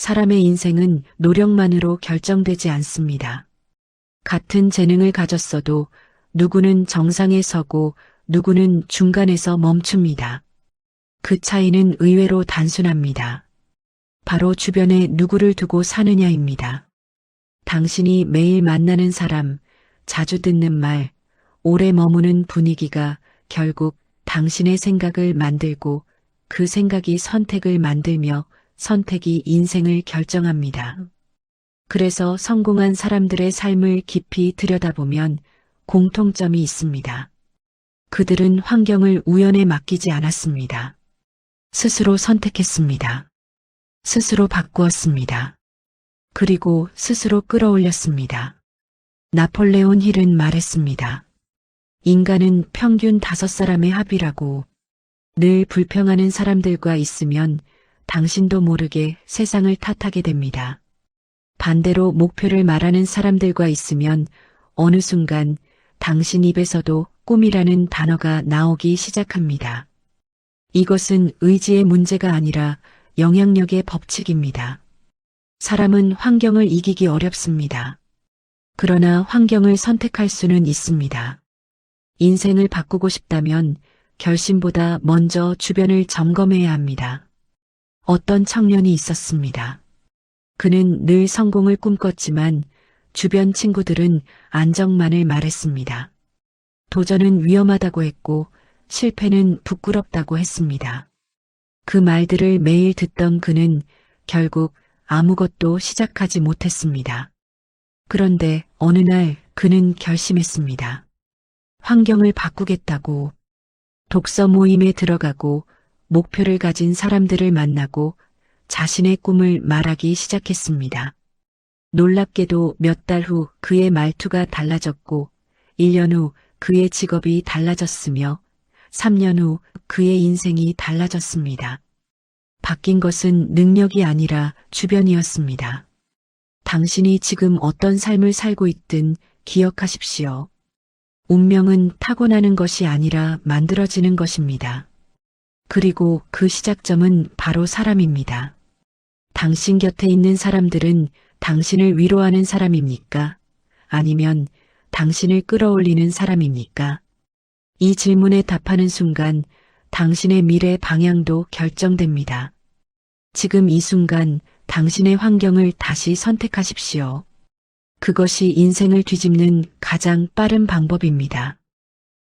사람의 인생은 노력만으로 결정되지 않습니다. 같은 재능을 가졌어도 누구는 정상에 서고 누구는 중간에서 멈춥니다. 그 차이는 의외로 단순합니다. 바로 주변에 누구를 두고 사느냐입니다. 당신이 매일 만나는 사람, 자주 듣는 말, 오래 머무는 분위기가 결국 당신의 생각을 만들고 그 생각이 선택을 만들며 선택이 인생을 결정합니다. 그래서 성공한 사람들의 삶을 깊이 들여다보면 공통점이 있습니다. 그들은 환경을 우연에 맡기지 않았습니다. 스스로 선택했습니다. 스스로 바꾸었습니다. 그리고 스스로 끌어올렸습니다. 나폴레온 힐은 말했습니다. 인간은 평균 5사람의 합이라고. 늘 불평하는 사람들과 있으면 당신도 모르게 세상을 탓하게 됩니다. 반대로 목표를 말하는 사람들과 있으면 어느 순간 당신 입에서도 꿈이라는 단어가 나오기 시작합니다. 이것은 의지의 문제가 아니라 영향력의 법칙입니다. 사람은 환경을 이기기 어렵습니다. 그러나 환경을 선택할 수는 있습니다. 인생을 바꾸고 싶다면 결심보다 먼저 주변을 점검해야 합니다. 어떤 청년이 있었습니다. 그는 늘 성공을 꿈꿨지만 주변 친구들은 안정만을 말했습니다. 도전은 위험하다고 했고 실패는 부끄럽다고 했습니다. 그 말들을 매일 듣던 그는 결국 아무것도 시작하지 못했습니다. 그런데 어느 날 그는 결심했습니다. 환경을 바꾸겠다고. 독서 모임에 들어가고 목표를 가진 사람들을 만나고 자신의 꿈을 말하기 시작했습니다. 놀랍게도 몇 달 후 그의 말투가 달라졌고 1년 후 그의 직업이 달라졌으며 3년 후 그의 인생이 달라졌습니다. 바뀐 것은 능력이 아니라 주변이었습니다. 당신이 지금 어떤 삶을 살고 있든 기억하십시오. 운명은 타고나는 것이 아니라 만들어지는 것입니다. 그리고 그 시작점은 바로 사람입니다. 당신 곁에 있는 사람들은 당신을 위로하는 사람입니까? 아니면 당신을 끌어올리는 사람입니까? 이 질문에 답하는 순간 당신의 미래 방향도 결정됩니다. 지금 이 순간 당신의 환경을 다시 선택하십시오. 그것이 인생을 뒤집는 가장 빠른 방법입니다.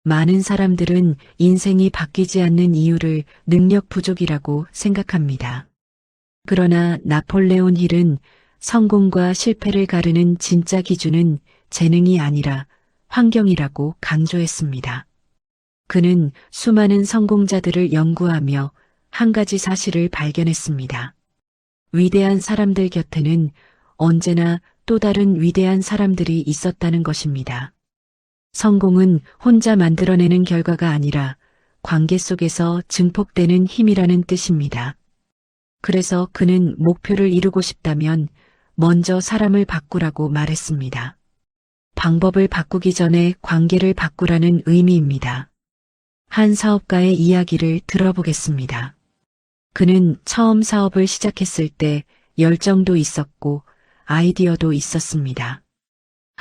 많은 사람들은 인생이 바뀌지 않는 이유를 능력 부족이라고 생각합니다. 그러나 나폴레온 힐은 성공과 실패를 가르는 진짜 기준은 재능이 아니라 환경이라고 강조했습니다. 그는 수많은 성공자들을 연구하며 한 가지 사실을 발견했습니다. 위대한 사람들 곁에는 언제나 또 다른 위대한 사람들이 있었다는 것입니다. 성공은 혼자 만들어내는 결과가 아니라 관계 속에서 증폭되는 힘이라는 뜻입니다. 그래서 그는 목표를 이루고 싶다면 먼저 사람을 바꾸라고 말했습니다. 방법을 바꾸기 전에 관계를 바꾸라는 의미입니다. 한 사업가의 이야기를 들어보겠습니다. 그는 처음 사업을 시작했을 때 열정도 있었고 아이디어도 있었습니다.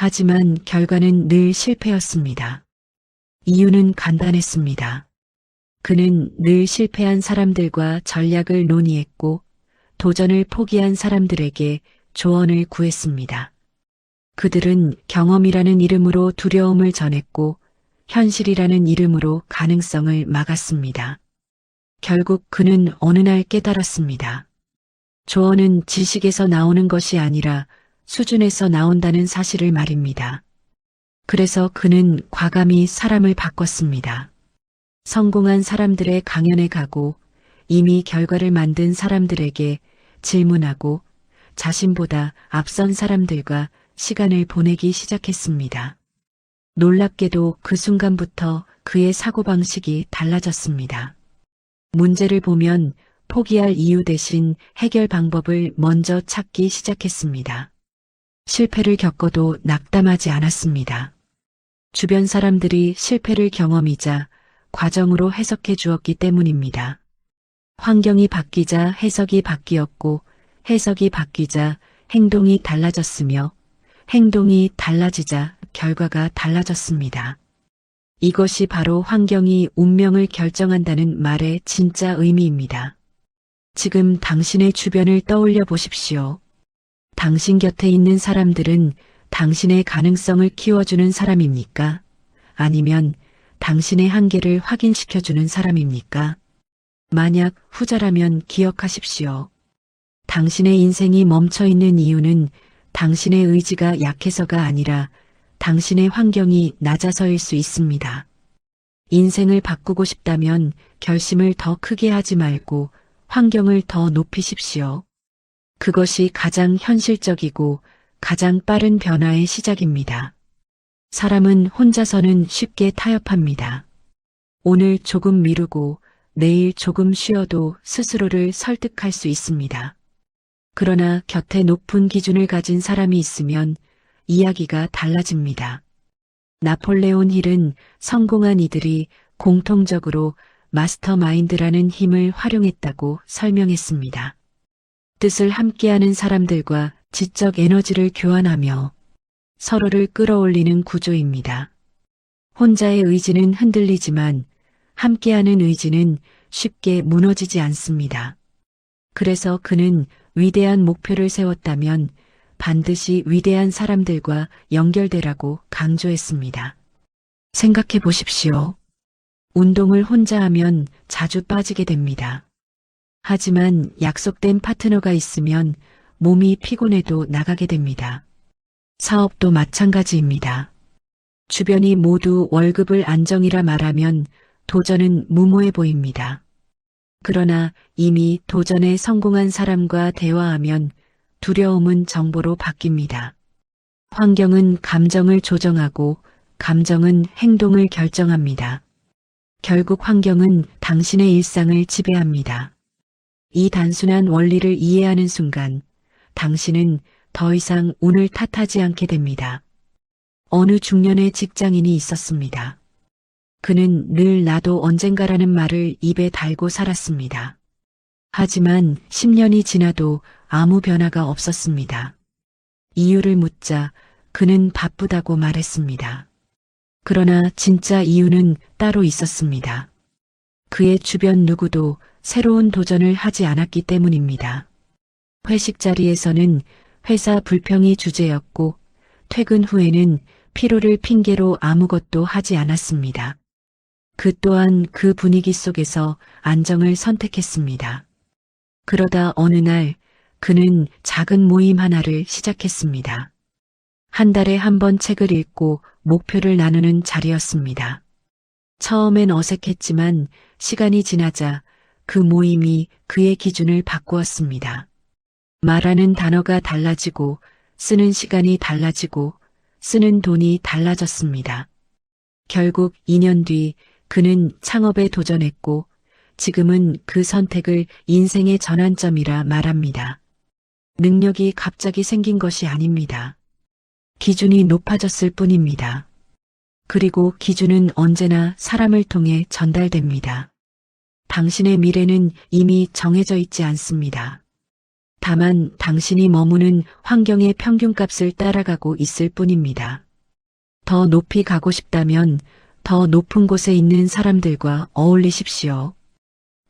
하지만 결과는 늘 실패였습니다. 이유는 간단했습니다. 그는 늘 실패한 사람들과 전략을 논의했고 도전을 포기한 사람들에게 조언을 구했습니다. 그들은 경험이라는 이름으로 두려움을 전했고 현실이라는 이름으로 가능성을 막았습니다. 결국 그는 어느 날 깨달았습니다. 조언은 지식에서 나오는 것이 아니라 수준에서 나온다는 사실을 말입니다. 그래서 그는 과감히 사람을 바꿨습니다. 성공한 사람들의 강연에 가고 이미 결과를 만든 사람들에게 질문하고 자신보다 앞선 사람들과 시간을 보내기 시작했습니다. 놀랍게도 그 순간부터 그의 사고방식이 달라졌습니다. 문제를 보면 포기할 이유 대신 해결 방법을 먼저 찾기 시작했습니다. 실패를 겪어도 낙담하지 않았습니다. 주변 사람들이 실패를 경험이자 과정으로 해석해 주었기 때문입니다. 환경이 바뀌자 해석이 바뀌었고 해석이 바뀌자 행동이 달라졌으며 행동이 달라지자 결과가 달라졌습니다. 이것이 바로 환경이 운명을 결정한다는 말의 진짜 의미입니다. 지금 당신의 주변을 떠올려 보십시오. 당신 곁에 있는 사람들은 당신의 가능성을 키워주는 사람입니까? 아니면 당신의 한계를 확인시켜주는 사람입니까? 만약 후자라면 기억하십시오. 당신의 인생이 멈춰 있는 이유는 당신의 의지가 약해서가 아니라 당신의 환경이 낮아서일 수 있습니다. 인생을 바꾸고 싶다면 결심을 더 크게 하지 말고 환경을 더 높이십시오. 그것이 가장 현실적이고 가장 빠른 변화의 시작입니다. 사람은 혼자서는 쉽게 타협합니다. 오늘 조금 미루고 내일 조금 쉬어도 스스로를 설득할 수 있습니다. 그러나 곁에 높은 기준을 가진 사람이 있으면 이야기가 달라집니다. 나폴레온 힐은 성공한 이들이 공통적으로 마스터마인드라는 힘을 활용했다고 설명했습니다. 뜻을 함께하는 사람들과 지적 에너지를 교환하며 서로를 끌어올리는 구조입니다. 혼자의 의지는 흔들리지만 함께하는 의지는 쉽게 무너지지 않습니다. 그래서 그는 위대한 목표를 세웠다면 반드시 위대한 사람들과 연결되라고 강조했습니다. 생각해 보십시오. 운동을 혼자 하면 자주 빠지게 됩니다. 하지만 약속된 파트너가 있으면 몸이 피곤해도 나가게 됩니다. 사업도 마찬가지입니다. 주변이 모두 월급을 안정이라 말하면 도전은 무모해 보입니다. 그러나 이미 도전에 성공한 사람과 대화하면 두려움은 정보로 바뀝니다. 환경은 감정을 조정하고 감정은 행동을 결정합니다. 결국 환경은 당신의 일상을 지배합니다. 이 단순한 원리를 이해하는 순간 당신은 더 이상 운을 탓하지 않게 됩니다. 어느 중년의 직장인이 있었습니다. 그는 늘 나도 언젠가라는 말을 입에 달고 살았습니다. 하지만 10년이 지나도 아무 변화가 없었습니다. 이유를 묻자 그는 바쁘다고 말했습니다. 그러나 진짜 이유는 따로 있었습니다. 그의 주변 누구도 새로운 도전을 하지 않았기 때문입니다. 회식 자리에서는 회사 불평이 주제였고 퇴근 후에는 피로를 핑계로 아무것도 하지 않았습니다. 그 또한 그 분위기 속에서 안정을 선택했습니다. 그러다 어느 날 그는 작은 모임 하나를 시작했습니다. 한 달에 한 번 책을 읽고 목표를 나누는 자리였습니다. 처음엔 어색했지만 시간이 지나자 그 모임이 그의 기준을 바꾸었습니다. 말하는 단어가 달라지고 쓰는 시간이 달라지고 쓰는 돈이 달라졌습니다. 결국 2년 뒤 그는 창업에 도전했고 지금은 그 선택을 인생의 전환점이라 말합니다. 능력이 갑자기 생긴 것이 아닙니다. 기준이 높아졌을 뿐입니다. 그리고 기준은 언제나 사람을 통해 전달됩니다. 당신의 미래는 이미 정해져 있지 않습니다. 다만 당신이 머무는 환경의 평균값을 따라가고 있을 뿐입니다. 더 높이 가고 싶다면 더 높은 곳에 있는 사람들과 어울리십시오.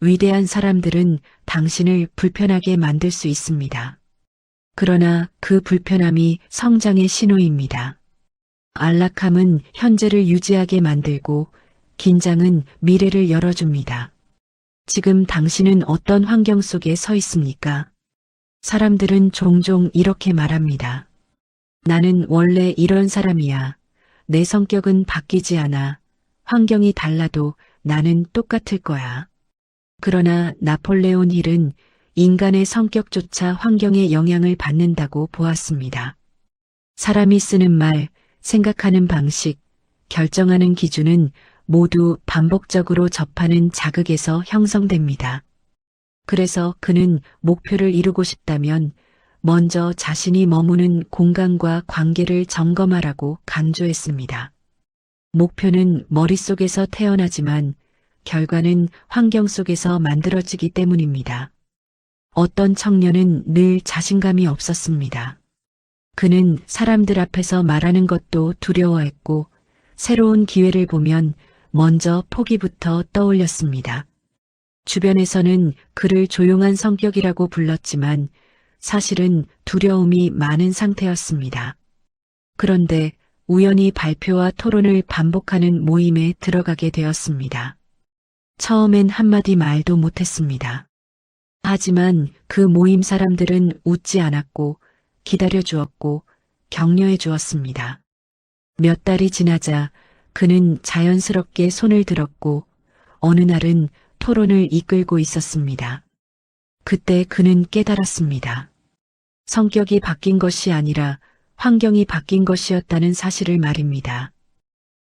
위대한 사람들은 당신을 불편하게 만들 수 있습니다. 그러나 그 불편함이 성장의 신호입니다. 안락함은 현재를 유지하게 만들고 긴장은 미래를 열어줍니다. 지금 당신은 어떤 환경 속에 서 있습니까? 사람들은 종종 이렇게 말합니다. 나는 원래 이런 사람이야. 내 성격은 바뀌지 않아. 환경이 달라도 나는 똑같을 거야. 그러나 나폴레온 힐은 인간의 성격조차 환경의 영향을 받는다고 보았습니다. 사람이 쓰는 말, 생각하는 방식, 결정하는 기준은 모두 반복적으로 접하는 자극에서 형성됩니다. 그래서 그는 목표를 이루고 싶다면 먼저 자신이 머무는 공간과 관계를 점검하라고 강조했습니다. 목표는 머릿속에서 태어나지만 결과는 환경 속에서 만들어지기 때문입니다. 어떤 청년은 늘 자신감이 없었습니다. 그는 사람들 앞에서 말하는 것도 두려워했고 새로운 기회를 보면 먼저 포기부터 떠올렸습니다. 주변에서는 그를 조용한 성격이라고 불렀지만 사실은 두려움이 많은 상태였습니다. 그런데 우연히 발표와 토론을 반복하는 모임에 들어가게 되었습니다. 처음엔 한마디 말도 못했습니다. 하지만 그 모임 사람들은 웃지 않았고 기다려 주었고 격려해 주었습니다. 몇 달이 지나자 그는 자연스럽게 손을 들었고 어느 날은 토론을 이끌고 있었습니다. 그때 그는 깨달았습니다. 성격이 바뀐 것이 아니라 환경이 바뀐 것이었다는 사실을 말입니다.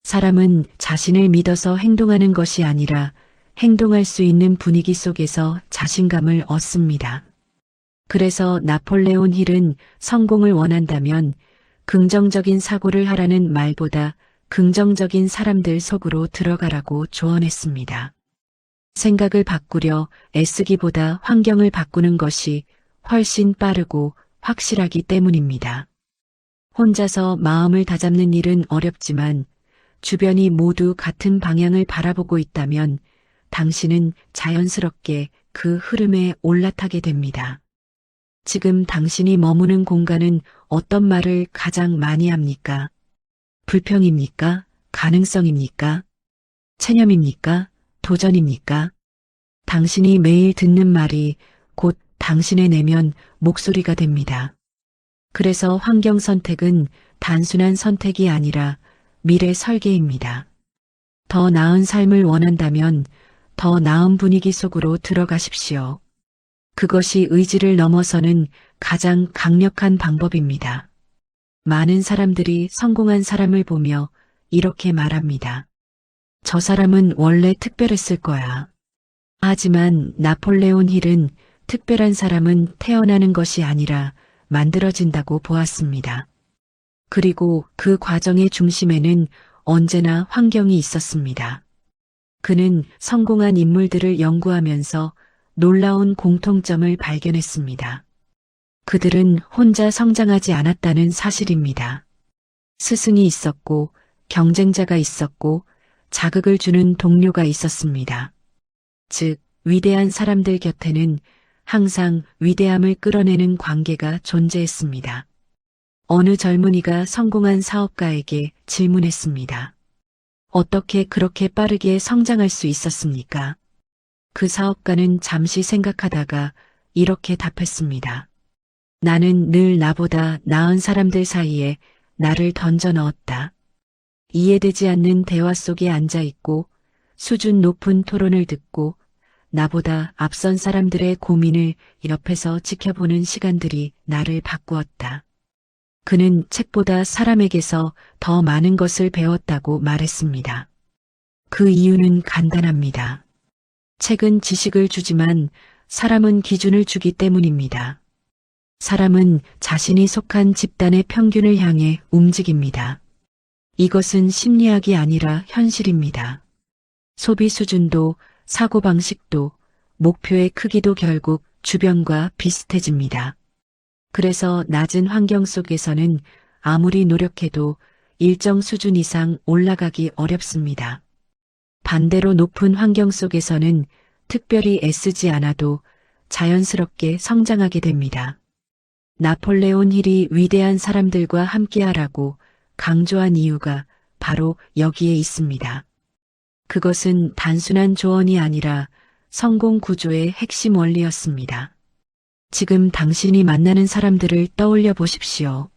사람은 자신을 믿어서 행동하는 것이 아니라 행동할 수 있는 분위기 속에서 자신감을 얻습니다. 그래서 나폴레온 힐은 성공을 원한다면 긍정적인 사고를 하라는 말보다 긍정적인 사람들 속으로 들어가라고 조언했습니다. 생각을 바꾸려 애쓰기보다 환경을 바꾸는 것이 훨씬 빠르고 확실하기 때문입니다. 혼자서 마음을 다잡는 일은 어렵지만 주변이 모두 같은 방향을 바라보고 있다면 당신은 자연스럽게 그 흐름에 올라타게 됩니다. 지금 당신이 머무는 공간은 어떤 말을 가장 많이 합니까? 불평입니까? 가능성입니까? 체념입니까? 도전입니까? 당신이 매일 듣는 말이 곧 당신의 내면 목소리가 됩니다. 그래서 환경 선택은 단순한 선택이 아니라 미래 설계입니다. 더 나은 삶을 원한다면 더 나은 분위기 속으로 들어가십시오. 그것이 의지를 넘어서는 가장 강력한 방법입니다. 많은 사람들이 성공한 사람을 보며 이렇게 말합니다. 저 사람은 원래 특별했을 거야. 하지만 나폴레온 힐은 특별한 사람은 태어나는 것이 아니라 만들어진다고 보았습니다. 그리고 그 과정의 중심에는 언제나 환경이 있었습니다. 그는 성공한 인물들을 연구하면서 놀라운 공통점을 발견했습니다. 그들은 혼자 성장하지 않았다는 사실입니다. 스승이 있었고 경쟁자가 있었고 자극을 주는 동료가 있었습니다. 즉, 위대한 사람들 곁에는 항상 위대함을 끌어내는 관계가 존재했습니다. 어느 젊은이가 성공한 사업가에게 질문했습니다. 어떻게 그렇게 빠르게 성장할 수 있었습니까? 그 사업가는 잠시 생각하다가 이렇게 답했습니다. 나는 늘 나보다 나은 사람들 사이에 나를 던져 넣었다. 이해되지 않는 대화 속에 앉아 있고 수준 높은 토론을 듣고 나보다 앞선 사람들의 고민을 옆에서 지켜보는 시간들이 나를 바꾸었다. 그는 책보다 사람에게서 더 많은 것을 배웠다고 말했습니다. 그 이유는 간단합니다. 책은 지식을 주지만 사람은 기준을 주기 때문입니다. 사람은 자신이 속한 집단의 평균을 향해 움직입니다. 이것은 심리학이 아니라 현실입니다. 소비 수준도 사고방식도 목표의 크기도 결국 주변과 비슷해집니다. 그래서 낮은 환경 속에서는 아무리 노력해도 일정 수준 이상 올라가기 어렵습니다. 반대로 높은 환경 속에서는 특별히 애쓰지 않아도 자연스럽게 성장하게 됩니다. 나폴레온 힐이 위대한 사람들과 함께하라고 강조한 이유가 바로 여기에 있습니다. 그것은 단순한 조언이 아니라 성공 구조의 핵심 원리였습니다. 지금 당신이 만나는 사람들을 떠올려 보십시오.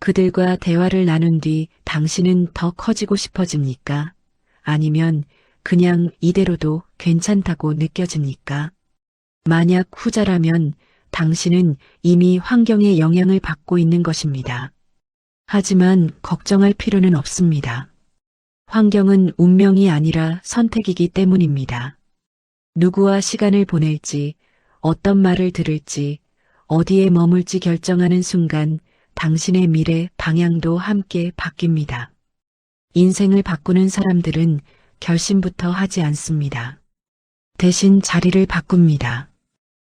그들과 대화를 나눈 뒤 당신은 더 커지고 싶어집니까? 아니면 그냥 이대로도 괜찮다고 느껴집니까? 만약 후자라면 당신은 이미 환경의 영향을 받고 있는 것입니다. 하지만 걱정할 필요는 없습니다. 환경은 운명이 아니라 선택이기 때문입니다. 누구와 시간을 보낼지, 어떤 말을 들을지, 어디에 머물지 결정하는 순간 당신의 미래 방향도 함께 바뀝니다. 인생을 바꾸는 사람들은 결심부터 하지 않습니다. 대신 자리를 바꿉니다.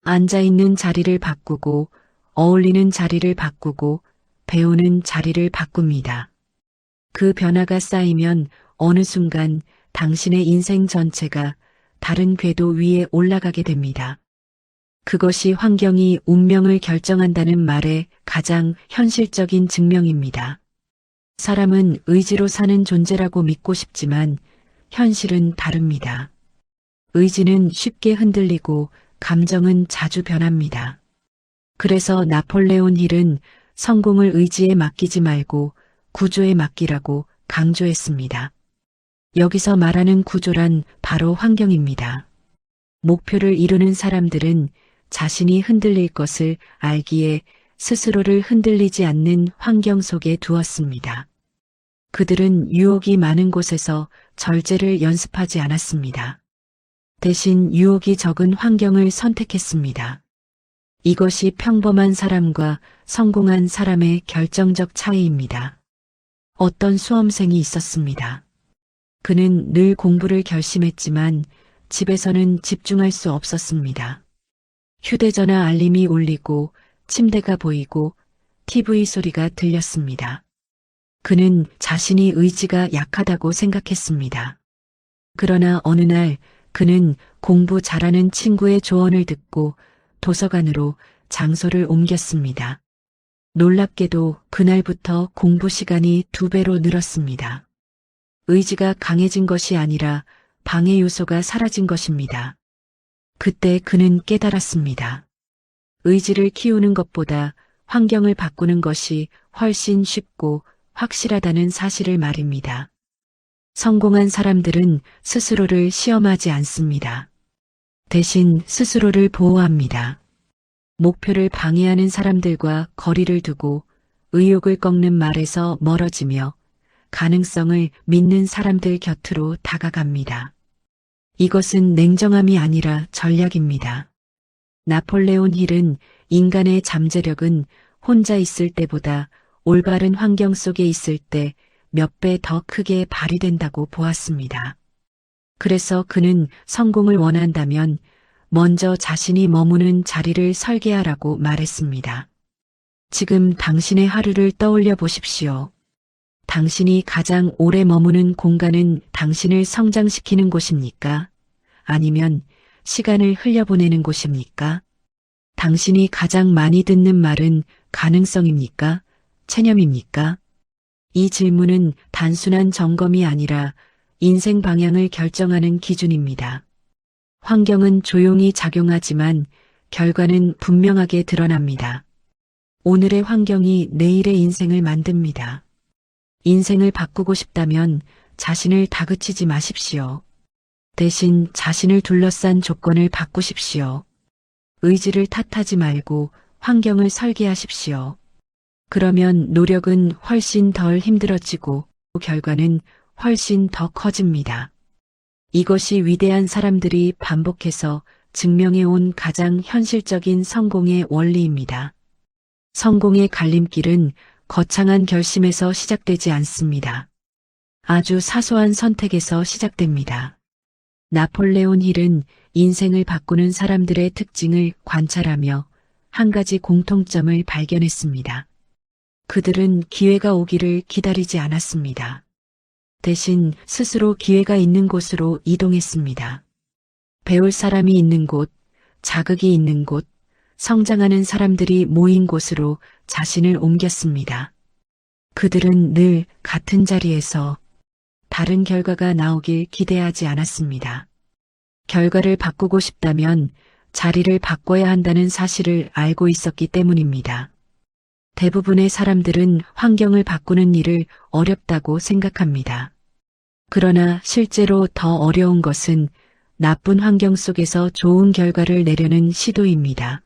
앉아있는 자리를 바꾸고, 어울리는 자리를 바꾸고, 배우는 자리를 바꿉니다. 그 변화가 쌓이면 어느 순간 당신의 인생 전체가 다른 궤도 위에 올라가게 됩니다. 그것이 환경이 운명을 결정한다는 말의 가장 현실적인 증명입니다. 사람은 의지로 사는 존재라고 믿고 싶지만 현실은 다릅니다. 의지는 쉽게 흔들리고 감정은 자주 변합니다. 그래서 나폴레온 힐은 성공을 의지에 맡기지 말고 구조에 맡기라고 강조했습니다. 여기서 말하는 구조란 바로 환경입니다. 목표를 이루는 사람들은 자신이 흔들릴 것을 알기에 스스로를 흔들리지 않는 환경 속에 두었습니다. 그들은 유혹이 많은 곳에서 절제를 연습하지 않았습니다. 대신 유혹이 적은 환경을 선택했습니다. 이것이 평범한 사람과 성공한 사람의 결정적 차이입니다. 어떤 수험생이 있었습니다. 그는 늘 공부를 결심했지만 집에서는 집중할 수 없었습니다. 휴대전화 알림이 울리고 침대가 보이고 TV 소리가 들렸습니다. 그는 자신이 의지가 약하다고 생각했습니다. 그러나 어느 날 그는 공부 잘하는 친구의 조언을 듣고 도서관으로 장소를 옮겼습니다. 놀랍게도 그날부터 공부 시간이 2배로 늘었습니다. 의지가 강해진 것이 아니라 방해 요소가 사라진 것입니다. 그때 그는 깨달았습니다. 의지를 키우는 것보다 환경을 바꾸는 것이 훨씬 쉽고 확실하다는 사실을 말입니다. 성공한 사람들은 스스로를 시험하지 않습니다. 대신 스스로를 보호합니다. 목표를 방해하는 사람들과 거리를 두고 의욕을 꺾는 말에서 멀어지며 가능성을 믿는 사람들 곁으로 다가갑니다. 이것은 냉정함이 아니라 전략입니다. 나폴레온 힐은 인간의 잠재력은 혼자 있을 때보다 올바른 환경 속에 있을 때 몇 배 더 크게 발휘된다고 보았습니다. 그래서 그는 성공을 원한다면 먼저 자신이 머무는 자리를 설계하라고 말했습니다. 지금 당신의 하루를 떠올려 보십시오. 당신이 가장 오래 머무는 공간은 당신을 성장시키는 곳입니까? 아니면 시간을 흘려보내는 곳입니까? 당신이 가장 많이 듣는 말은 가능성입니까? 체념입니까? 이 질문은 단순한 점검이 아니라 인생 방향을 결정하는 기준입니다. 환경은 조용히 작용하지만 결과는 분명하게 드러납니다. 오늘의 환경이 내일의 인생을 만듭니다. 인생을 바꾸고 싶다면 자신을 다그치지 마십시오. 대신 자신을 둘러싼 조건을 바꾸십시오. 의지를 탓하지 말고 환경을 설계하십시오. 그러면 노력은 훨씬 덜 힘들어지고 결과는 훨씬 더 커집니다. 이것이 위대한 사람들이 반복해서 증명해온 가장 현실적인 성공의 원리입니다. 성공의 갈림길은 거창한 결심에서 시작되지 않습니다. 아주 사소한 선택에서 시작됩니다. 나폴레온 힐은 인생을 바꾸는 사람들의 특징을 관찰하며 한 가지 공통점을 발견했습니다. 그들은 기회가 오기를 기다리지 않았습니다. 대신 스스로 기회가 있는 곳으로 이동했습니다. 배울 사람이 있는 곳, 자극이 있는 곳, 성장하는 사람들이 모인 곳으로 자신을 옮겼습니다. 그들은 늘 같은 자리에서 다른 결과가 나오길 기대하지 않았습니다. 결과를 바꾸고 싶다면 자리를 바꿔야 한다는 사실을 알고 있었기 때문입니다. 대부분의 사람들은 환경을 바꾸는 일을 어렵다고 생각합니다. 그러나 실제로 더 어려운 것은 나쁜 환경 속에서 좋은 결과를 내려는 시도입니다.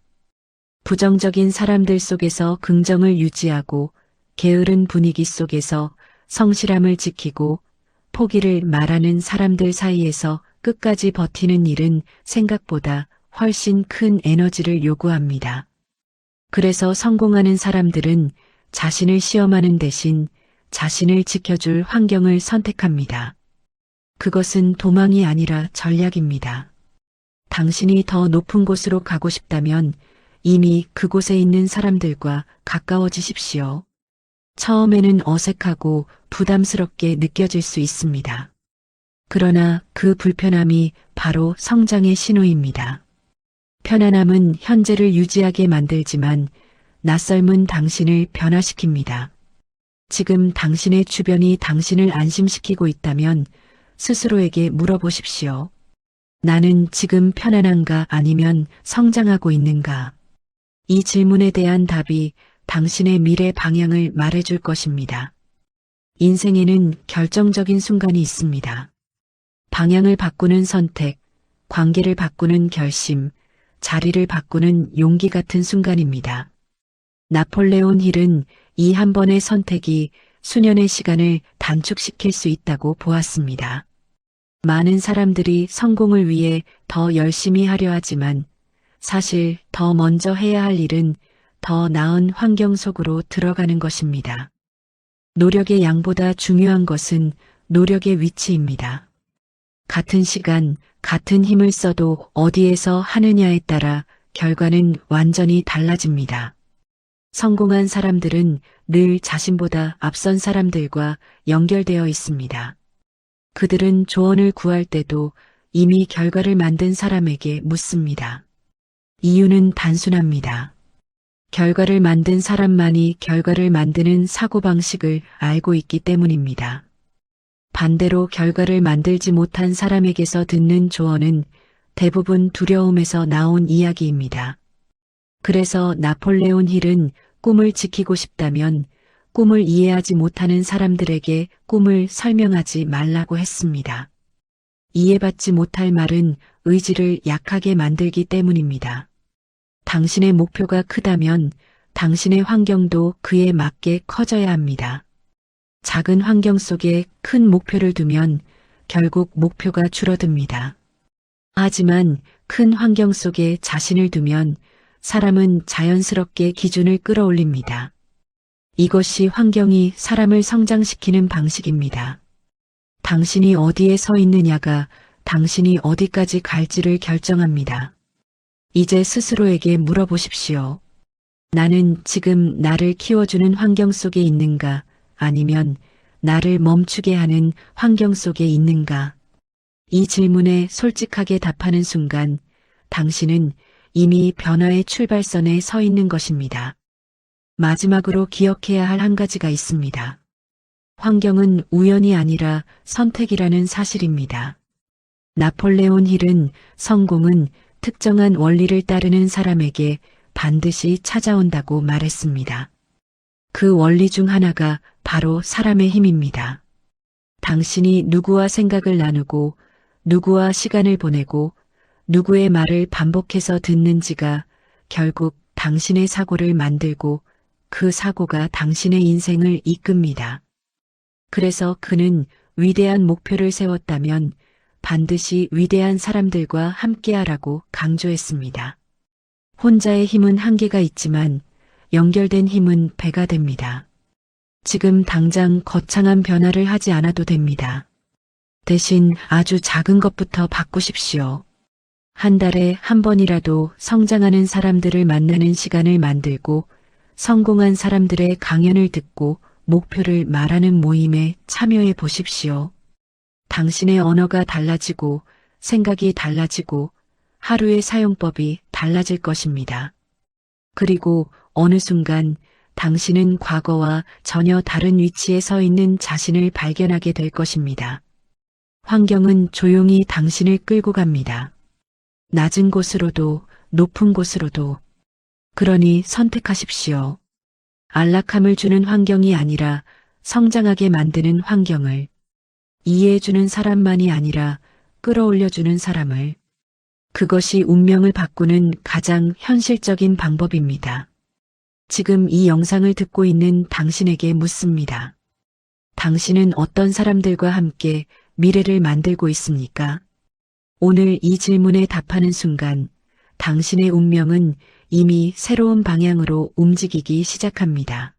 부정적인 사람들 속에서 긍정을 유지하고 게으른 분위기 속에서 성실함을 지키고 포기를 말하는 사람들 사이에서 끝까지 버티는 일은 생각보다 훨씬 큰 에너지를 요구합니다. 그래서 성공하는 사람들은 자신을 시험하는 대신 자신을 지켜줄 환경을 선택합니다. 그것은 도망이 아니라 전략입니다. 당신이 더 높은 곳으로 가고 싶다면 이미 그곳에 있는 사람들과 가까워지십시오. 처음에는 어색하고 부담스럽게 느껴질 수 있습니다. 그러나 그 불편함이 바로 성장의 신호입니다. 편안함은 현재를 유지하게 만들지만 낯설음은 당신을 변화시킵니다. 지금 당신의 주변이 당신을 안심시키고 있다면 스스로에게 물어보십시오. 나는 지금 편안한가 아니면 성장하고 있는가? 이 질문에 대한 답이 당신의 미래 방향을 말해줄 것입니다. 인생에는 결정적인 순간이 있습니다. 방향을 바꾸는 선택, 관계를 바꾸는 결심, 자리를 바꾸는 용기 같은 순간입니다. 나폴레온 힐은 이 한 번의 선택이 수년의 시간을 단축시킬 수 있다고 보았습니다. 많은 사람들이 성공을 위해 더 열심히 하려 하지만 사실 더 먼저 해야 할 일은 더 나은 환경 속으로 들어가는 것입니다. 노력의 양보다 중요한 것은 노력의 위치입니다. 같은 시간, 같은 힘을 써도 어디에서 하느냐에 따라 결과는 완전히 달라집니다. 성공한 사람들은 늘 자신보다 앞선 사람들과 연결되어 있습니다. 그들은 조언을 구할 때도 이미 결과를 만든 사람에게 묻습니다. 이유는 단순합니다. 결과를 만든 사람만이 결과를 만드는 사고방식을 알고 있기 때문입니다. 반대로 결과를 만들지 못한 사람에게서 듣는 조언은 대부분 두려움에서 나온 이야기입니다. 그래서 나폴레온 힐은 꿈을 지키고 싶다면 꿈을 이해하지 못하는 사람들에게 꿈을 설명하지 말라고 했습니다. 이해받지 못할 말은 의지를 약하게 만들기 때문입니다. 당신의 목표가 크다면 당신의 환경도 그에 맞게 커져야 합니다. 작은 환경 속에 큰 목표를 두면 결국 목표가 줄어듭니다. 하지만 큰 환경 속에 자신을 두면 사람은 자연스럽게 기준을 끌어올립니다. 이것이 환경이 사람을 성장시키는 방식입니다. 당신이 어디에 서 있느냐가 당신이 어디까지 갈지를 결정합니다. 이제 스스로에게 물어보십시오. 나는 지금 나를 키워주는 환경 속에 있는가 아니면 나를 멈추게 하는 환경 속에 있는가? 이 질문에 솔직하게 답하는 순간 당신은 이미 변화의 출발선에 서 있는 것입니다. 마지막으로 기억해야 할 한 가지가 있습니다. 환경은 우연이 아니라 선택이라는 사실입니다. 나폴레온 힐은 성공은 특정한 원리를 따르는 사람에게 반드시 찾아온다고 말했습니다. 그 원리 중 하나가 바로 사람의 힘입니다. 당신이 누구와 생각을 나누고 누구와 시간을 보내고 누구의 말을 반복해서 듣는지가 결국 당신의 사고를 만들고 그 사고가 당신의 인생을 이끕니다. 그래서 그는 위대한 목표를 세웠다면 반드시 위대한 사람들과 함께하라고 강조했습니다. 혼자의 힘은 한계가 있지만 연결된 힘은 배가 됩니다. 지금 당장 거창한 변화를 하지 않아도 됩니다. 대신 아주 작은 것부터 바꾸십시오. 한 달에 한 번이라도 성장하는 사람들을 만나는 시간을 만들고 성공한 사람들의 강연을 듣고 목표를 말하는 모임에 참여해 보십시오. 당신의 언어가 달라지고 생각이 달라지고 하루의 사용법이 달라질 것입니다. 그리고 어느 순간 당신은 과거와 전혀 다른 위치에 서 있는 자신을 발견하게 될 것입니다. 환경은 조용히 당신을 끌고 갑니다. 낮은 곳으로도 높은 곳으로도. 그러니 선택하십시오. 안락함을 주는 환경이 아니라 성장하게 만드는 환경을, 이해해주는 사람만이 아니라 끌어올려주는 사람을. 그것이 운명을 바꾸는 가장 현실적인 방법입니다. 지금 이 영상을 듣고 있는 당신에게 묻습니다. 당신은 어떤 사람들과 함께 미래를 만들고 있습니까? 오늘 이 질문에 답하는 순간 당신의 운명은 이미 새로운 방향으로 움직이기 시작합니다.